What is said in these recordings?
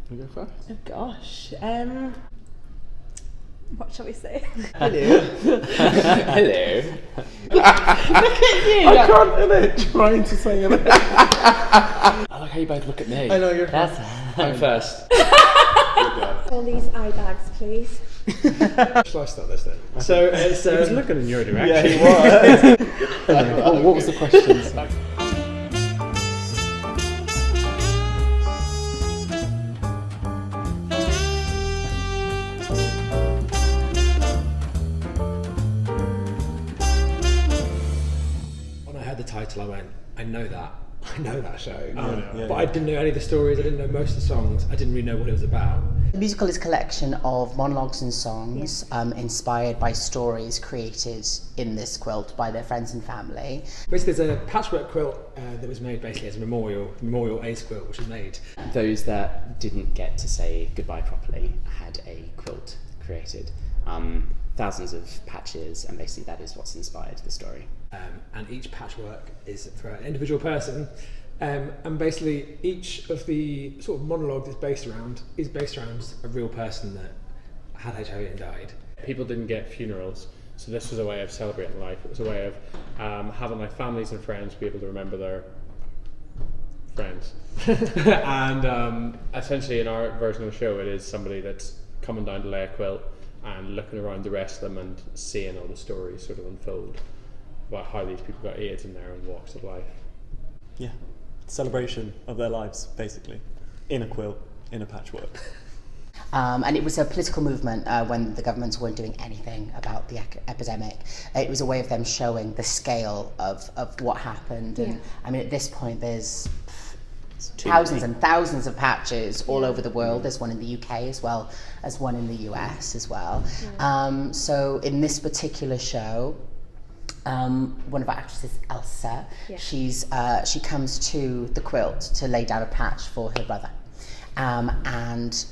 Can we go first? Oh gosh. What shall we say? Hello. Hello. Look at you. I can't innit, trying to say it. I like how you both look at me. I know you're first. I'm first. All these eye bags, please. Shall I start this then? So it's, He was looking in your direction. yeah, he was. What was the question? When I heard the title, I went, I know that show. Yeah. But I didn't know any of the stories, I didn't know most of the songs, I didn't really know what it was about. The musical is a collection of monologues and songs inspired by stories created in this quilt by their friends and family. Basically, there's a patchwork quilt that was made basically as a memorial ace quilt, which was made. Those that didn't get to say goodbye properly had a quilt created. Thousands of patches, and basically that is what's inspired the story. And each patchwork is for an individual person. And basically each of the sort of monologue is based around a real person that had HIV and died. People didn't get funerals, so this was a way of celebrating life. It was a way of having like families and friends be able to remember their friends. And essentially in our version of the show, it is somebody that's coming down to lay a quilt and looking around the rest of them and seeing all the stories sort of unfold about how these people got AIDS in their own walks of life. Yeah, celebration of their lives, basically, in a quilt, in a patchwork. And it was a political movement when the governments weren't doing anything about the epidemic. It was a way of them showing the scale of what happened. And I mean, at this point, there's thousands and thousands of patches all over the world. There's one in the UK as well as one in the US as well. So in this particular show, one of our actresses, Elsa, she comes to the quilt to lay down a patch for her brother, and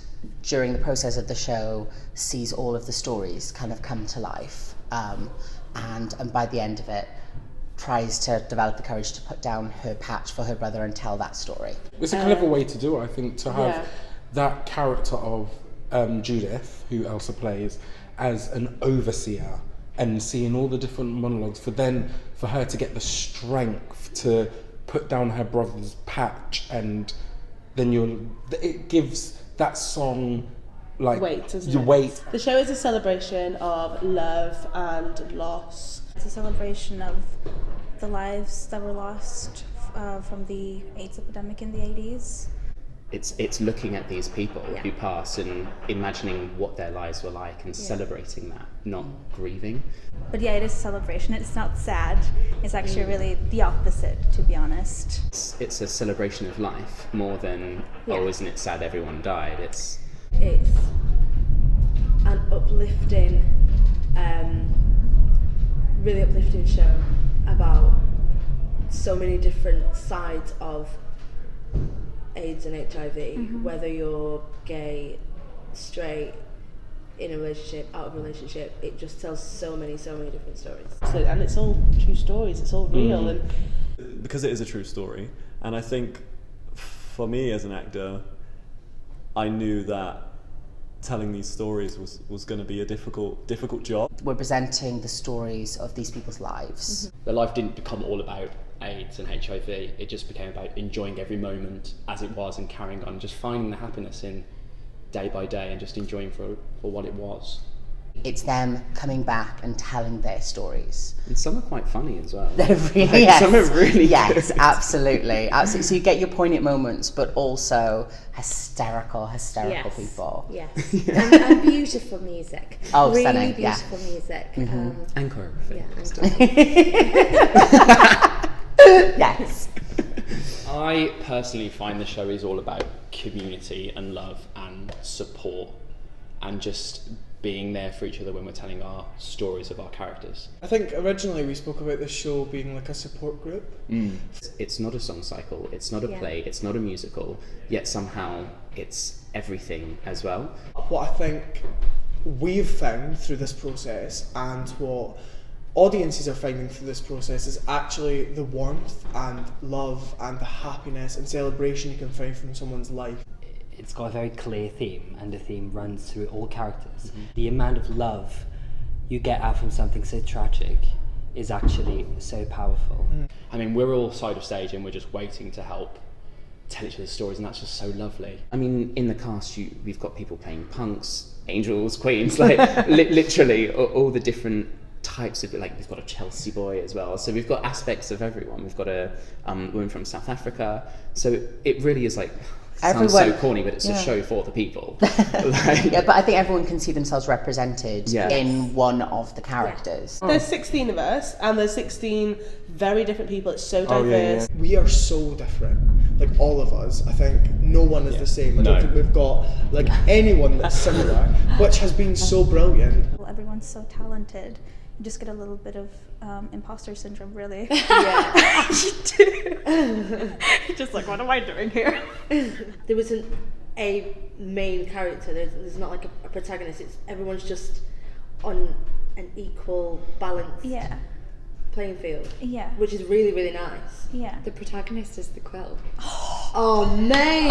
during the process of the show sees all of the stories kind of come to life, and by the end of it tries to develop the courage to put down her patch for her brother and tell that story. It's a clever way to do it, I think, to have that character of Judith, who Elsa plays, as an overseer and seeing all the different monologues for her to get the strength to put down her brother's patch, and then it gives that song like weight, doesn't the it? weight. The show is a celebration of love and loss. It's a celebration of the lives that were lost from the AIDS epidemic in the 80s. It's looking at these people who passed and imagining what their lives were like and celebrating that, not grieving. But yeah, it is a celebration. It's not sad. It's actually really the opposite, to be honest. It's a celebration of life more than, oh, isn't it sad everyone died? It's an uplifting, really uplifting show about so many different sides of AIDS and HIV, whether you're gay, straight, in a relationship, out of a relationship. It just tells so many different stories. And it's all true stories, it's all real. And because it is a true story, and I think for me as an actor, I knew that telling these stories was going to be a difficult job. We're presenting the stories of these people's lives. Their life didn't become all about AIDS and HIV, it just became about enjoying every moment as it was and carrying on, just finding the happiness in day by day and just enjoying for what it was. It's them coming back and telling their stories. And some are quite funny as well. They're really, yes. Some are really yes, good. absolutely. So you get your poignant moments, but also hysterical people. Yes. And beautiful music. Oh, really stunning, beautiful music. And choreography. Yes. I personally find the show is all about community and love and support and just being there for each other when we're telling our stories of our characters. I think originally we spoke about the show being like a support group. It's not a song cycle, it's not a play, it's not a musical, yet somehow it's everything as well. What I think we've found through this process, and what audiences are finding through this process, is actually the warmth and love and the happiness and celebration you can find from someone's life. it's got a very clear theme, and the theme runs through all characters. The amount of love you get out from something so tragic is actually so powerful. I mean, we're all side of stage and we're just waiting to help tell each other's stories, and that's just so lovely. I mean, in the cast, we've got people playing punks, angels, queens, like literally all the different types of, like, we've got a Chelsea boy as well, so we've got aspects of everyone. We've got a woman from South Africa, so it really is like, sounds so corny, but it's a show for the people. Yeah, but I think everyone can see themselves represented in one of the characters. There's 16 of us, and there's 16 very different people. It's so diverse. We are so different, like all of us. I think no one is the same. I don't think we've got like anyone that's similar, which has been so brilliant. Well, everyone's so talented. You just get a little bit of imposter syndrome, really. Yeah. You do. Just like, what am I doing here? There wasn't a main character. There's not like a protagonist. It's everyone's just on an equal, balanced playing field. Yeah. Which is really, really nice. Yeah. The protagonist is the quill. Oh, mate!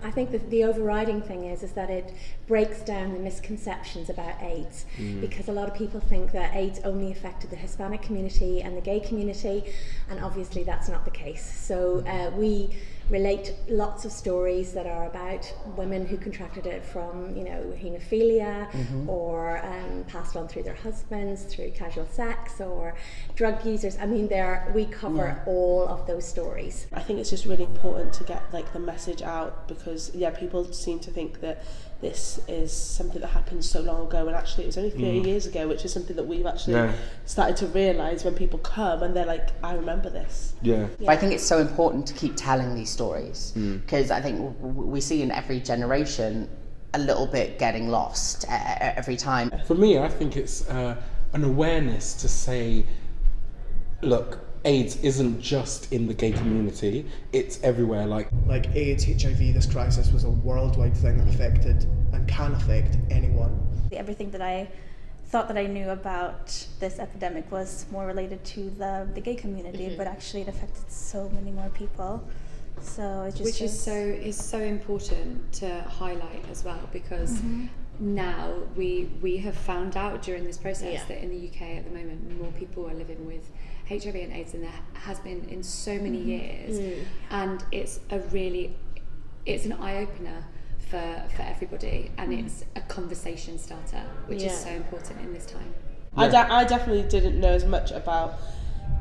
I think that the overriding thing is that it breaks down the misconceptions about AIDS, because a lot of people think that AIDS only affected the Hispanic community and the gay community, and obviously that's not the case. So we relate lots of stories that are about women who contracted it from, haemophilia, or passed on through their husbands, through casual sex, or drug users. I mean, we cover all of those stories. I think it's just really important to get like the message out, because people seem to think that this is something that happened so long ago, and actually it was only 30 years ago, which is something that we've actually started to realise when people come and they're like, I remember this. But I think it's so important to keep telling these stories, because I think we see in every generation a little bit getting lost every time. For me, I think it's an awareness to say, look, AIDS isn't just in the gay community, it's everywhere. Like AIDS, HIV, this crisis was a worldwide thing that affected and can affect anyone. Everything that I thought that I knew about this epidemic was more related to the gay community, but actually it affected so many more people. So it just which is so important to highlight as well, because now we have found out during this process that in the UK at the moment more people are living with HIV and AIDS than there has been in so many years, and it's an eye-opener for everybody, and it's a conversation starter, which is so important in this time. I definitely didn't know as much about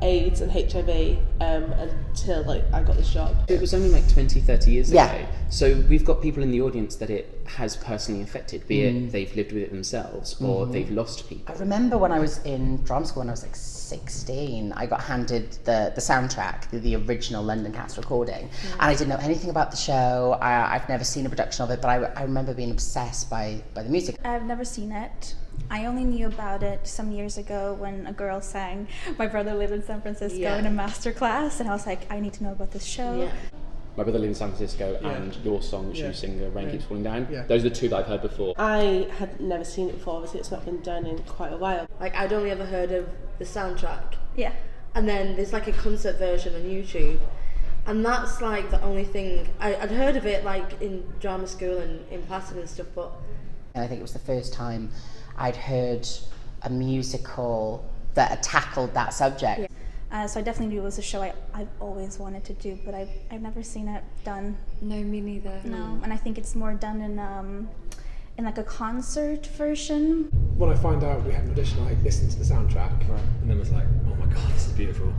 AIDS and HIV until I got this job. It was only 20-30 years ago, so we've got people in the audience that it has personally affected, be it they've lived with it themselves or they've lost people. I remember when I was in drama school when I was 16, I got handed the soundtrack, the original London cast recording, and I didn't know anything about the show. I've never seen a production of it, but I remember being obsessed by the music. I've never seen it. I only knew about it some years ago when a girl sang. My brother lived in San Francisco in a master class, and I was like, I need to know about this show. My brother lived in San Francisco, and your song which you sing, Rain Keeps Falling Down, those are the two that I've heard before. I had never seen it before, obviously it's not been done in quite a while. I'd only ever heard of the soundtrack. Yeah. And then there's a concert version on YouTube. And that's the only thing, I'd heard of it in drama school and in passing and stuff, but... And I think it was the first time I'd heard a musical that tackled that subject. So I definitely knew it was a show I've always wanted to do, but I've never seen it done. No, me neither. No, and I think it's more done in a concert version. When I find out we had an audition, I listened to the soundtrack and then was like, oh my god, this is beautiful.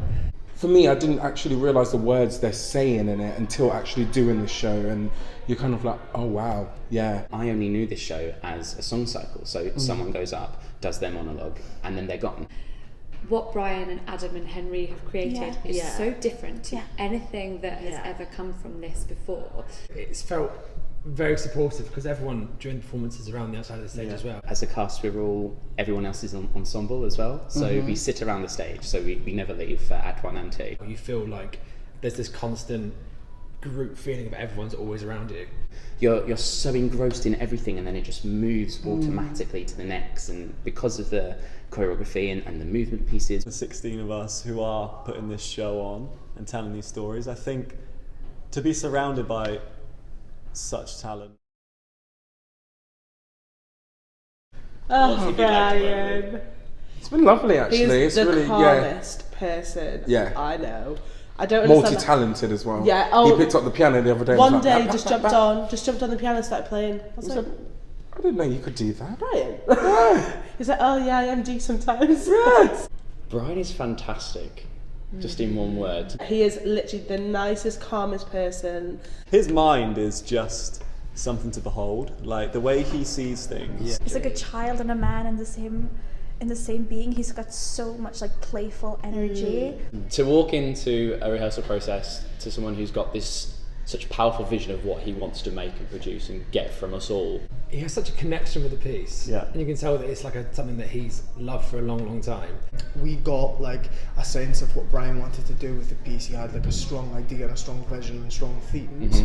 For me, I didn't actually realise the words they're saying in it until actually doing the show, and you're kind of like, oh wow, yeah. I only knew this show as a song cycle, so someone goes up, does their monologue, and then they're gone. What Bryan and Adam and Henry have created is so different to anything that has ever come from this before. It's felt very supportive because everyone during performances around the outside of the stage as well. As a cast, everyone else is on ensemble as well, so we sit around the stage, so we never leave for Act 1 and 2. You feel like there's this constant group feeling of everyone's always around you. You're so engrossed in everything, and then it just moves automatically to the next, and because of the choreography and the movement pieces. The 16 of us who are putting this show on and telling these stories, I think to be surrounded by such talent Oh, Bryan. It's been lovely, actually. He's it's the really calmest person I know. I don't understand. Multi-talented as well. Yeah. Oh, he picked up the piano the other day. One day, just jumped on the piano, and started playing. I was like, I didn't know you could do that. Bryan. He's like, oh yeah, I MD sometimes. Yes. Bryan is fantastic. Just in one word. He is literally the nicest, calmest person. His mind is just something to behold. Like the way he sees things. He's like a child and a man in the same being. He's got so much like playful energy. To walk into a rehearsal process to someone who's got this such powerful vision of what he wants to make and produce and get from us all. He has such a connection with the piece. Yeah. And you can tell that it's like something that he's loved for a long, long time. We got like a sense of what Bryan wanted to do with the piece. He had like a strong idea and a strong vision and strong themes.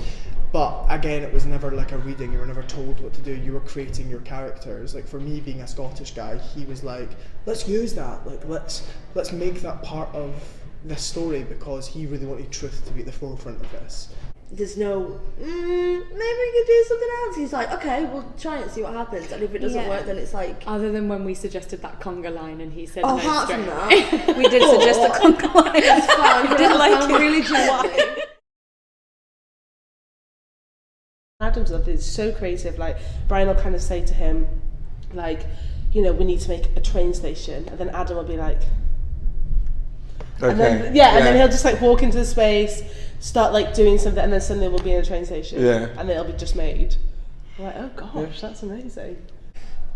But again, it was never like a reading. You were never told what to do. You were creating your characters. Like for me, being a Scottish guy, he was like, let's use that. Like let's make that part of this story, because he really wanted truth to be at the forefront of this. There's no, maybe we could do something else. He's like, okay, we'll try it, see what happens. And if it doesn't work, then it's like... Other than when we suggested that conga line and he said oh, no apart straight. from that. We did suggest the conga line. It's fine. He didn't like it. Really gently. Adam's love is so creative. Like, Bryan will kind of say to him, like, you know, we need to make a train station. And then Adam will be like... Okay. And then, and then he'll just like walk into the space, start like doing something, and then suddenly we'll be in a train station. Yeah. And it'll be just made. I'm like, oh gosh, that's amazing.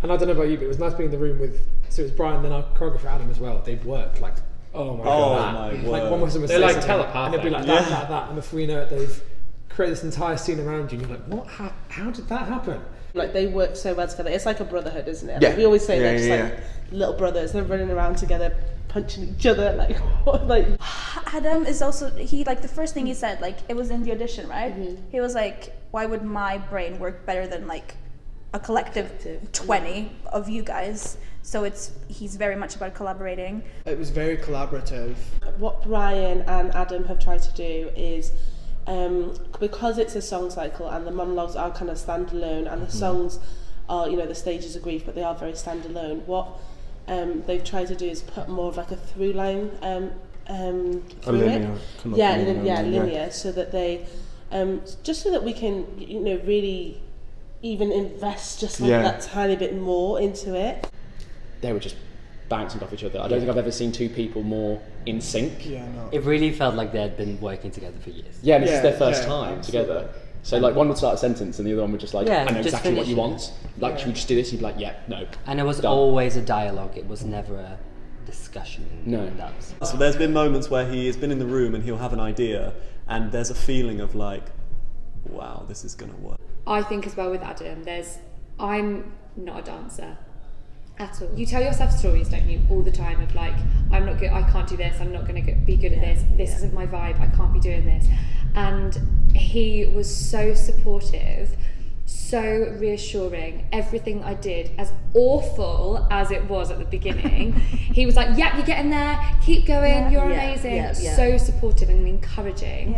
And I don't know about you, but it was nice being in the room with, so it was Bryan, then our choreographer Adam as well. They'd worked like, oh my god. Like one person would say like something, telepathic. and it'd be like that, and before you know it, they've created this entire scene around you, and you're like, what? How did that happen? Like they work so well together. It's like a brotherhood, isn't it? Yeah. Like, we always say they're just like little brothers. They're running around together, punching each other. Like, like. Adam is also, he like the first thing he said, like it was in the audition, right? He was like, why would my brain work better than like a collective 20 of you guys? So he's very much about collaborating. It was very collaborative. What Bryan and Adam have tried to do is, because it's a song cycle and the monologues are kind of standalone and the songs are, you know, the stages of grief, but they are very standalone. What they've tried to do is put more of like a through line through it. Linear, so that they, just so that we can, you know, really even invest just like that tiny bit more into it. They were just bouncing off each other. I don't think I've ever seen two people more in sync. It really felt like they had been working together for years. Yeah, and this is their first time together. So like one would start a sentence and the other one would just like, I know exactly what you want. Like, should we just do this? You'd be like, yeah, no. And it was always a dialogue. It was never a discussion. No. So there's been moments where he has been in the room and he'll have an idea and there's a feeling of like, wow, this is going to work. I think as well with Adam, I'm not a dancer at all. You tell yourself stories, don't you, all the time of like, I'm not good, I can't do this, I'm not going to be good at this isn't my vibe, I can't be doing this. And he was so supportive, so reassuring. Everything I did, as awful as it was at the beginning, he was like, yep, you're getting there, keep going, you're amazing. So supportive and encouraging.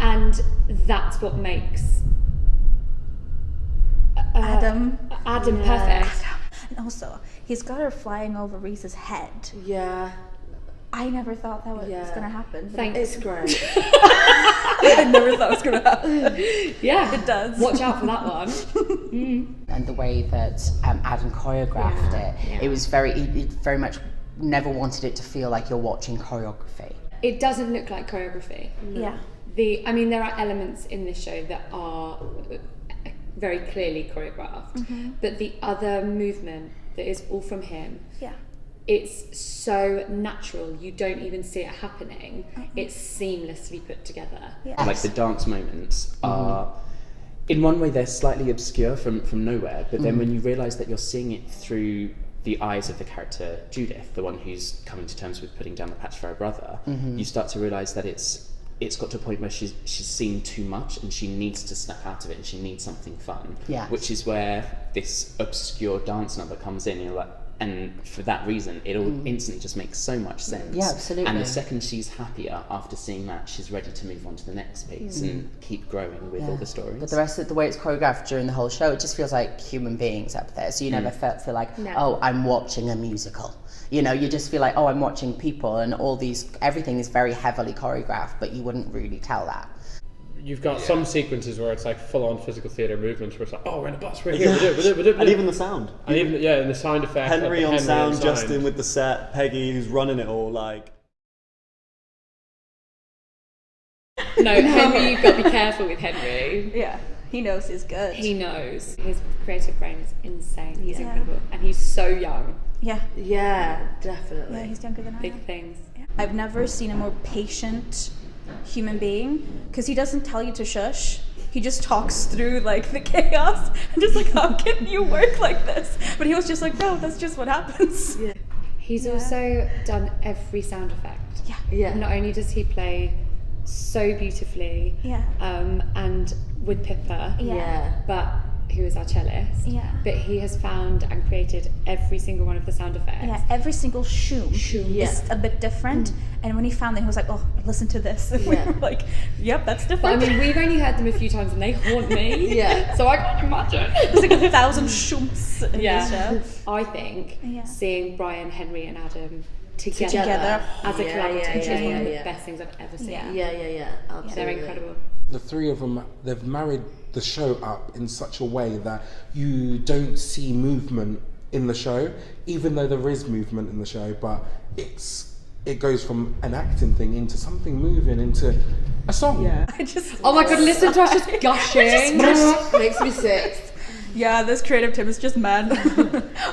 And that's what makes Adam perfect. And also, he's got her flying over Rhys's head. Yeah. I never thought that was going to happen. It's great. I never thought it was going to happen. Yeah. It does. Watch out for that one. And the way that Adam choreographed it was he very much never wanted it to feel like you're watching choreography. It doesn't look like choreography. Yeah. There are elements in this show that are very clearly choreographed, but the other movement that is all from him, it's so natural, you don't even see it happening. It's seamlessly put together. Like the dance moments are, in one way they're slightly obscure from nowhere, but then when you realise that you're seeing it through the eyes of the character Judith, the one who's coming to terms with putting down the patch for her brother, you start to realise that it's got to a point where she's seen too much and she needs to snap out of it and she needs something fun. Which is where this obscure dance number comes in. You're like, And for that reason, it all instantly just makes so much sense. Yeah, absolutely. And the second she's happier after seeing that, she's ready to move on to the next piece and keep growing with all the stories. But the rest of the way it's choreographed during the whole show, it just feels like human beings up there. So you never feel like, oh, I'm watching a musical. You know, you just feel like, oh, I'm watching people, and everything is very heavily choreographed, but you wouldn't really tell that. You've got some sequences where it's like full-on physical theatre movements where it's like, oh, we're in a bus, we're here, we're doing. And even the sound. And even, and the sound effects. Henry on sound, Justin with the set, Peggy who's running it all, like... No, Henry, you've got to be careful with Henry. Yeah, he knows he's good. He knows. His creative brain is insane. He's incredible. And he's so young. Yeah. Yeah, definitely. Yeah, he's younger than I Big am. things. Yeah. I've never seen a more patient human being, because he doesn't tell you to shush. He just talks through like the chaos and just like, how can you work like this? But he was just like, no, that's just what happens. Yeah. He's also done every sound effect. Yeah. Not only does he play so beautifully, and with Pippa, but who is our cellist, but he has found and created every single one of the sound effects. Yeah, every single shoom is a bit different. And when he found them, he was like, oh, listen to this. And we were like, yep, that's different. But I mean, we've only heard them a few times and they haunt me. So I can't imagine. There's like 1,000 shooms in this show. I think seeing Bryan, Henry and Adam together as a collaborative is one of the best things I've ever seen. Yeah, absolutely. They're incredible. The three of them, they've married the show up in such a way that you don't see movement in the show, even though there is movement in the show, but it goes from an acting thing into something moving into a song. Oh my god, listen to us just gushing. Makes me sick. Yeah, this creative team is just mad.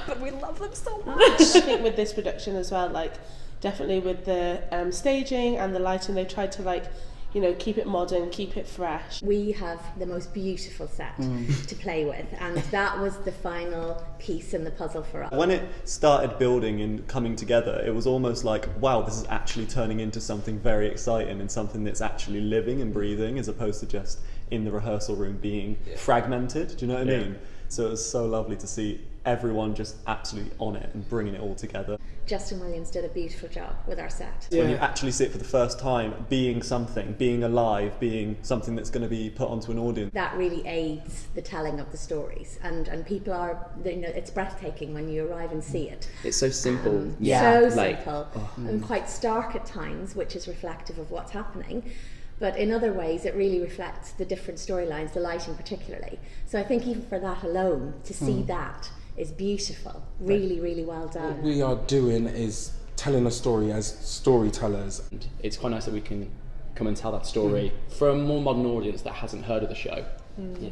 But we love them so much. I think with this production as well, like definitely with the staging and the lighting, they tried to like, you know, keep it modern, keep it fresh. We have the most beautiful set to play with, and that was the final piece in the puzzle for us. When it started building and coming together, it was almost like, wow, this is actually turning into something very exciting and something that's actually living and breathing, as opposed to just in the rehearsal room being fragmented. Do you know what I mean? So it was so lovely to see everyone just absolutely on it and bringing it all together. Justin Williams did a beautiful job with our set. When you actually see it for the first time, being something, being alive, being something that's going to be put onto an audience. That really aids the telling of the stories, and people are, you know, it's breathtaking when you arrive and see it. It's so simple. So simple and quite stark at times, which is reflective of what's happening. But in other ways, it really reflects the different storylines, the lighting particularly. So I think even for that alone, to see that is beautiful. Really, really well done. What we are doing is telling a story as storytellers. It's quite nice that we can come and tell that story for a more modern audience that hasn't heard of the show. Yeah,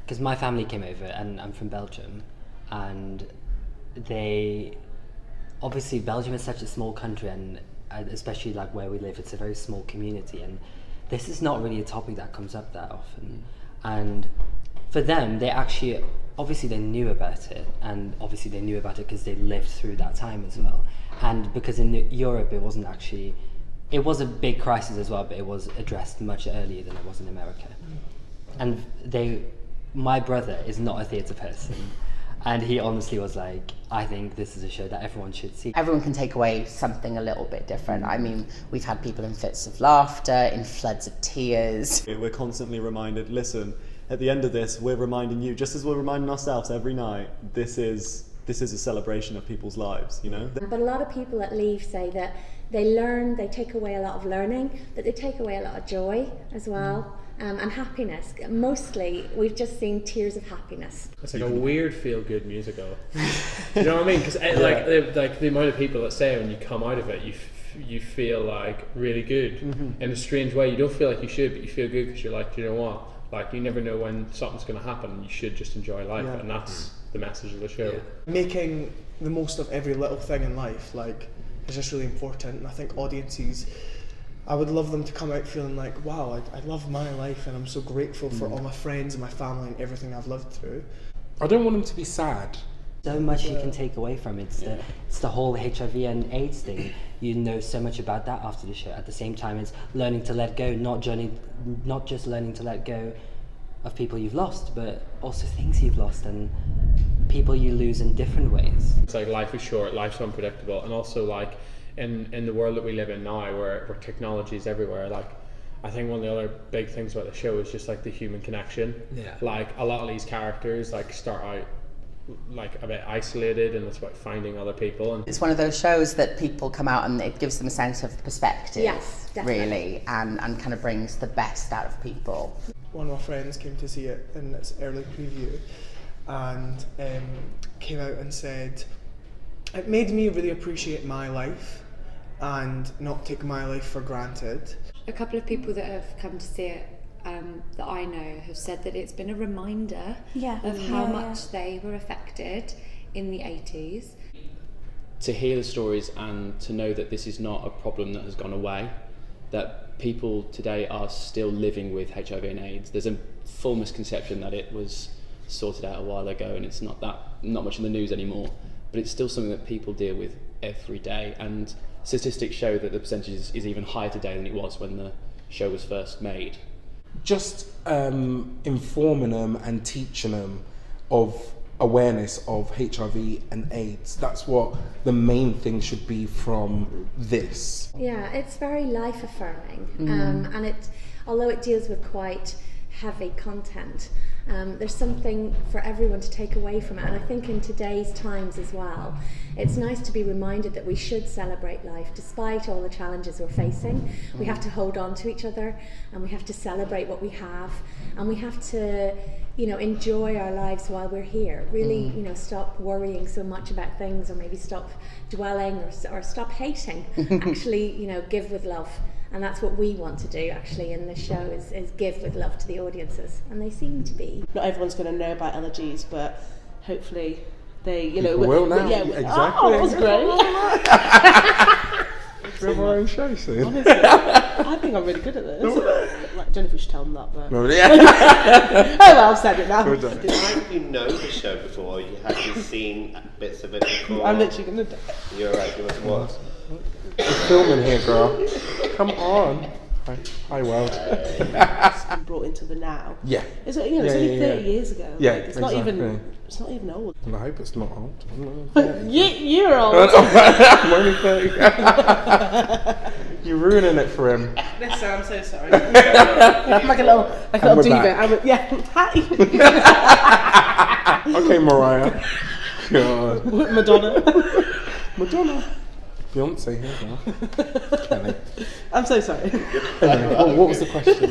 because my family came over, and I'm from Belgium, and obviously Belgium is such a small country, and especially like where we live, it's a very small community, and this is not really a topic that comes up that often. And for them, they actually, obviously they knew about it, and obviously they knew about it because they lived through that time as well. And because in Europe it wasn't actually, it was a big crisis as well, but it was addressed much earlier than it was in America. And my brother is not a theatre person, and he honestly was like, I think this is a show that everyone should see. Everyone can take away something a little bit different. I mean, we've had people in fits of laughter, in floods of tears. We're constantly reminded, listen, at the end of this, we're reminding you, just as we're reminding ourselves every night, this is a celebration of people's lives, you know? But a lot of people that leave say that they take away a lot of learning, but they take away a lot of joy as well. And happiness. Mostly, we've just seen tears of happiness. It's like a weird feel-good musical. You know what I mean? Because like the amount of people that say when you come out of it, you feel like really good in a strange way. You don't feel like you should, but you feel good because you're like, you know what? Like you never know when something's going to happen. You should just enjoy life, and that's the message of the show. Making the most of every little thing in life, like, is just really important. And I think audiences, I would love them to come out feeling like, wow, I love my life and I'm so grateful for all my friends and my family and everything I've lived through. I don't want them to be sad. So much you can take away from it. It's the whole HIV and AIDS thing. You know so much about that after the show. At the same time, it's learning to let go, not just learning to let go of people you've lost, but also things you've lost, and people you lose in different ways. It's like life is short, life's unpredictable, and also like in the world that we live in now, where technology is everywhere, like I think one of the other big things about the show is just like the human connection. Yeah. Like a lot of these characters like start out like a bit isolated, and it's about finding other people. And it's one of those shows that people come out and it gives them a sense of perspective. Yes, definitely. Really, and kind of brings the best out of people. One of my friends came to see it in its early preview and came out and said, it made me really appreciate my life and not take my life for granted. A couple of people that have come to see it that I know have said that it's been a reminder of how much they were affected in the 80s. To hear the stories and to know that this is not a problem that has gone away, that people today are still living with HIV and AIDS. There's a full misconception that it was sorted out a while ago and it's not much in the news anymore, but it's still something that people deal with every day, and statistics show that the percentage is even higher today than it was when the show was first made. Just informing them and teaching them of awareness of HIV and AIDS. That's what the main thing should be from this. Yeah, it's very life affirming, and although it deals with quite heavy content, there's something for everyone to take away from it. And I think in today's times as well, it's nice to be reminded that we should celebrate life despite all the challenges we're facing. We have to hold on to each other, and we have to celebrate what we have, and we have to, enjoy our lives while we're here. Really, stop worrying so much about things, or maybe stop dwelling or stop hating. Actually, give with love. And that's what we want to do actually in the show is give with love to the audiences, and they seem to be. Not everyone's going to know about Elegies, but hopefully they, will now. Yeah, exactly. Oh, that was great. We have our own show soon. Honestly, I think I'm really good at this. I don't know if we should tell them that, but... Oh, yeah. Oh, well, I've said it now. Did either of you know the show before? Had you seen bits of it before? I'm literally going to do it. You're right, you must watch. We're filming here, girl. Come on. Hi, world. It's been brought into the now. Yeah. It's only 30 years ago. Yeah, it's not even old. And I hope it's not old. You're old. I'm only 30. You're ruining it for him. Listen, I'm so sorry. I'm like a little diva. Hi. Okay, Mariah. God. Madonna. Beyonce here now. Kelly. I'm so sorry. Anyway, what was the question?